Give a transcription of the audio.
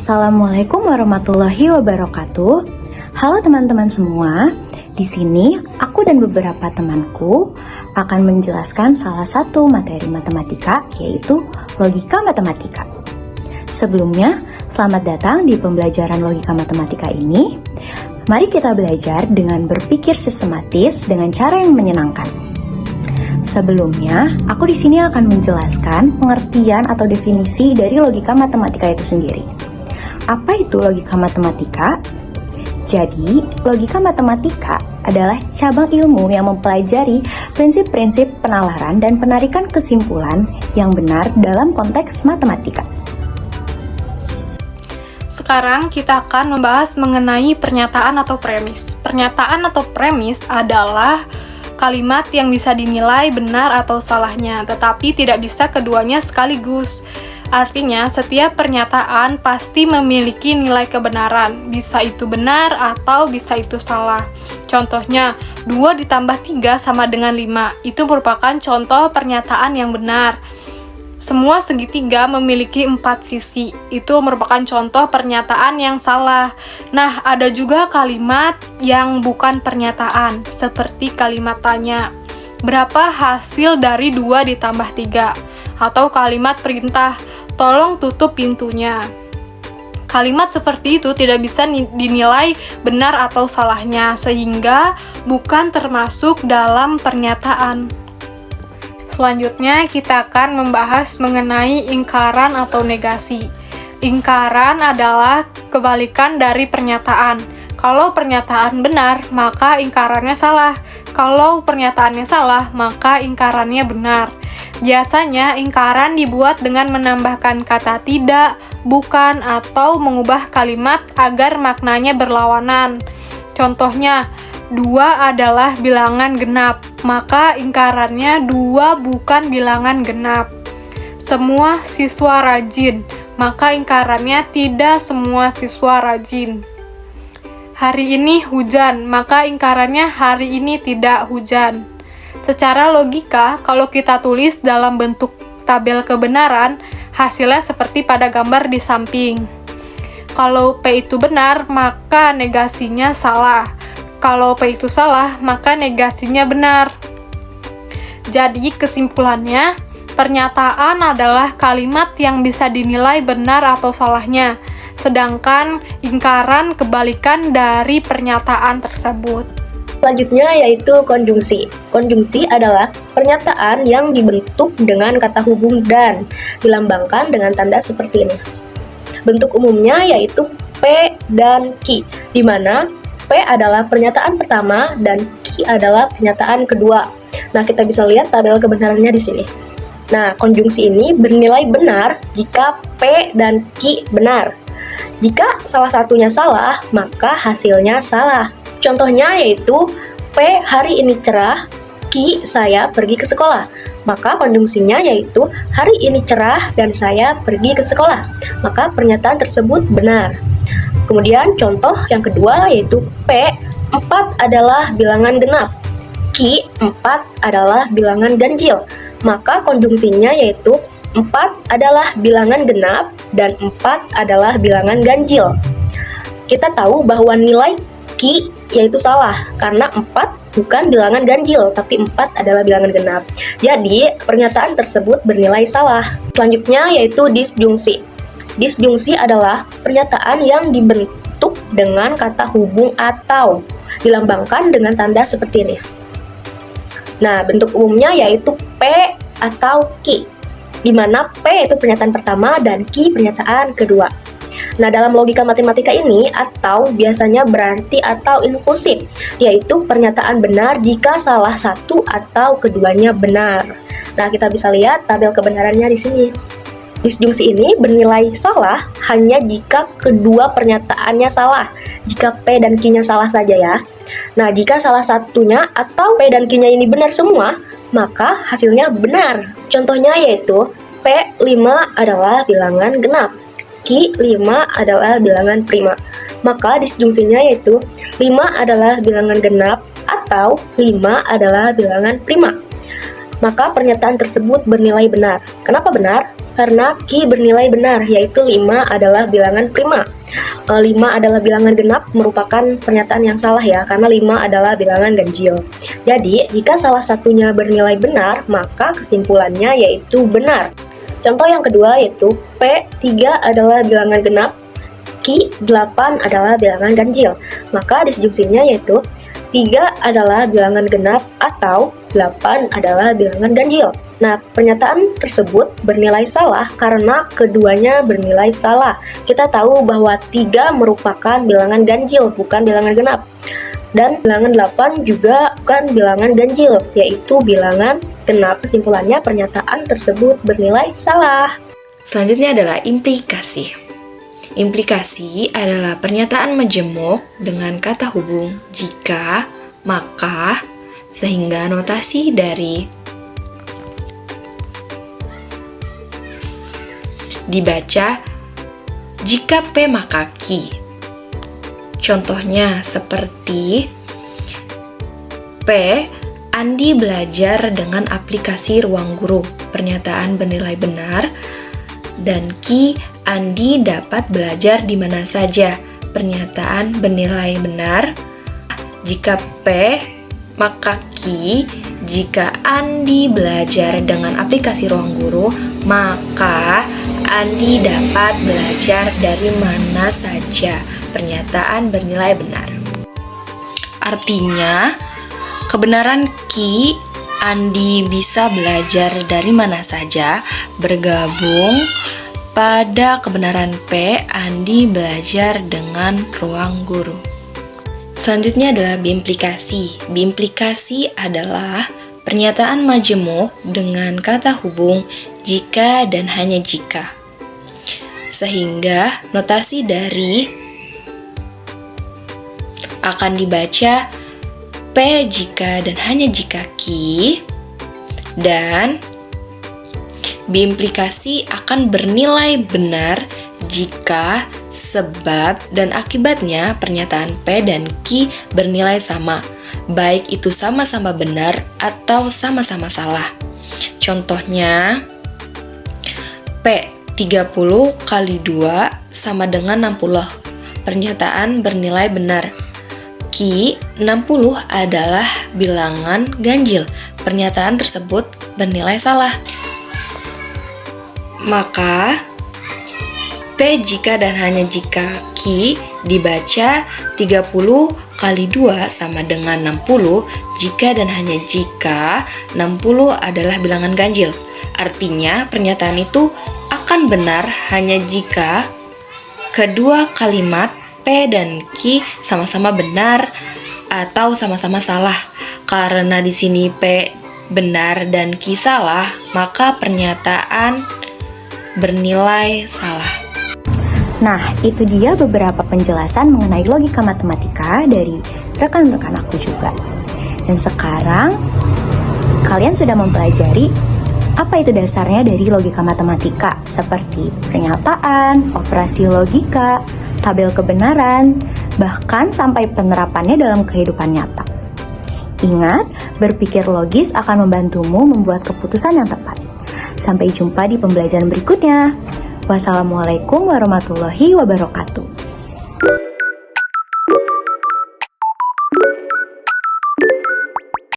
Assalamualaikum warahmatullahi wabarakatuh. Halo teman-teman semua. Di sini aku dan beberapa temanku akan menjelaskan salah satu materi matematika, yaitu logika matematika. Sebelumnya, selamat datang di pembelajaran logika matematika ini. Mari kita belajar dengan berpikir sistematis dengan cara yang menyenangkan. Sebelumnya, aku di sini akan menjelaskan pengertian atau definisi dari logika matematika itu sendiri. Apa itu logika matematika? Jadi, logika matematika adalah cabang ilmu yang mempelajari prinsip-prinsip penalaran dan penarikan kesimpulan yang benar dalam konteks matematika. Sekarang kita akan membahas mengenai pernyataan atau premis. Pernyataan atau premis adalah kalimat yang bisa dinilai benar atau salahnya, tetapi tidak bisa keduanya sekaligus. Artinya, setiap pernyataan pasti memiliki nilai kebenaran, bisa itu benar atau bisa itu salah. Contohnya, 2 ditambah 3 sama dengan 5, itu merupakan contoh pernyataan yang benar. Semua segitiga memiliki 4 sisi, itu merupakan contoh pernyataan yang salah. Nah, ada juga kalimat yang bukan pernyataan, seperti kalimat tanya, berapa hasil dari 2 ditambah 3? Atau kalimat perintah, tolong tutup pintunya. Kalimat seperti itu tidak bisa dinilai benar atau salahnya, sehingga bukan termasuk dalam pernyataan. Selanjutnya, kita akan membahas mengenai ingkaran atau negasi. Ingkaran adalah kebalikan dari pernyataan. Kalau pernyataan benar, maka ingkarannya salah. Kalau pernyataannya salah, maka ingkarannya benar. Biasanya, ingkaran dibuat dengan menambahkan kata tidak, bukan, atau mengubah kalimat agar maknanya berlawanan. Contohnya, 2 adalah bilangan genap, maka ingkarannya 2 bukan bilangan genap. Semua siswa rajin, maka ingkarannya tidak semua siswa rajin. Hari ini hujan, maka ingkarannya hari ini tidak hujan. Secara logika, kalau kita tulis dalam bentuk tabel kebenaran, hasilnya seperti pada gambar di samping. Kalau P itu benar, maka negasinya salah. Kalau P itu salah, maka negasinya benar. Jadi, kesimpulannya, pernyataan adalah kalimat yang bisa dinilai benar atau salahnya, sedangkan ingkaran kebalikan dari pernyataan tersebut. Selanjutnya yaitu konjungsi. Konjungsi adalah pernyataan yang dibentuk dengan kata hubung dan dilambangkan dengan tanda seperti ini. Bentuk umumnya yaitu P dan Q, di mana P adalah pernyataan pertama dan Q adalah pernyataan kedua. Nah, kita bisa lihat tabel kebenarannya di sini. Nah, konjungsi ini bernilai benar jika P dan Q benar. Jika salah satunya salah, maka hasilnya salah. Contohnya yaitu P hari ini cerah, Q saya pergi ke sekolah. Maka konjungsinya yaitu hari ini cerah dan saya pergi ke sekolah. Maka pernyataan tersebut benar. Kemudian contoh yang kedua yaitu P 4 adalah bilangan genap, Q 4 adalah bilangan ganjil. Maka konjungsinya yaitu 4 adalah bilangan genap dan 4 adalah bilangan ganjil. Kita tahu bahwa nilai Q yaitu salah karena 4 bukan bilangan ganjil, tapi 4 adalah bilangan genap. Jadi, pernyataan tersebut bernilai salah. Selanjutnya yaitu disjungsi. Disjungsi adalah pernyataan yang dibentuk dengan kata hubung atau dilambangkan dengan tanda seperti ini. Nah, bentuk umumnya yaitu P atau Q, di mana P itu pernyataan pertama dan Q pernyataan kedua. Nah, dalam logika matematika ini, atau biasanya berarti atau inklusif, yaitu pernyataan benar jika salah satu atau keduanya benar. Nah, kita bisa lihat tabel kebenarannya di sini. Disjungsi ini bernilai salah hanya jika kedua pernyataannya salah, jika P dan Q-nya salah saja ya. Nah, jika salah satunya atau P dan Q-nya ini benar semua, maka hasilnya benar. Contohnya yaitu P5 adalah bilangan genap, Q5 adalah bilangan prima. Maka disjungsinya yaitu 5 adalah bilangan genap atau 5 adalah bilangan prima. Maka pernyataan tersebut bernilai benar. Kenapa benar? Karena Ki bernilai benar, yaitu 5 adalah bilangan prima. 5 adalah bilangan genap merupakan pernyataan yang salah ya, karena 5 adalah bilangan ganjil. Jadi, jika salah satunya bernilai benar, maka kesimpulannya yaitu benar. Contoh yang kedua yaitu P3 adalah bilangan genap, Ki 8 adalah bilangan ganjil. Maka disjungsinya yaitu 3 adalah bilangan genap atau 8 adalah bilangan ganjil. Nah, pernyataan tersebut bernilai salah karena keduanya bernilai salah. Kita tahu bahwa 3 merupakan bilangan ganjil, bukan bilangan genap. Dan bilangan 8 juga bukan bilangan ganjil, yaitu bilangan genap. Kesimpulannya, pernyataan tersebut bernilai salah. Selanjutnya adalah implikasi. Implikasi adalah pernyataan majemuk dengan kata hubung jika, maka, sehingga notasi dari dibaca jika P maka Ki. Contohnya seperti P. Andi belajar dengan aplikasi Ruang Guru. Pernyataan bernilai benar. Dan Ki. Andi dapat belajar di mana saja. Pernyataan bernilai benar. Jika P maka Ki. Jika Andi belajar dengan aplikasi Ruang Guru, maka Andi dapat belajar dari mana saja. Pernyataan bernilai benar. Artinya, kebenaran Ki, Andi bisa belajar dari mana saja, bergabung pada kebenaran P, Andi belajar dengan Ruang Guru. Selanjutnya adalah biimplikasi. Biimplikasi adalah pernyataan majemuk dengan kata hubung jika dan hanya jika. Sehingga notasi dari akan dibaca P jika dan hanya jika Ki, dan biimplikasi akan bernilai benar jika sebab dan akibatnya pernyataan P dan Ki bernilai sama, baik itu sama-sama benar atau sama-sama salah. Contohnya, P 30 kali 2 sama dengan 60. Pernyataan bernilai benar. Ki 60 adalah bilangan ganjil. Pernyataan tersebut bernilai salah. Maka P jika dan hanya jika Ki dibaca 30 kali 2 sama dengan 60 jika dan hanya jika 60 adalah bilangan ganjil. Artinya pernyataan itu akan benar hanya jika kedua kalimat P dan Ki sama-sama benar atau sama-sama salah. Karena di sini P benar dan Ki salah, maka pernyataan bernilai salah. Nah, itu dia beberapa penjelasan mengenai logika matematika dari rekan-rekan aku juga. Dan sekarang, kalian sudah mempelajari apa itu dasarnya dari logika matematika, seperti pernyataan, operasi logika, tabel kebenaran, bahkan sampai penerapannya dalam kehidupan nyata. Ingat, berpikir logis akan membantumu membuat keputusan yang tepat. Sampai jumpa di pembelajaran berikutnya. Wassalamualaikum warahmatullahi wabarakatuh.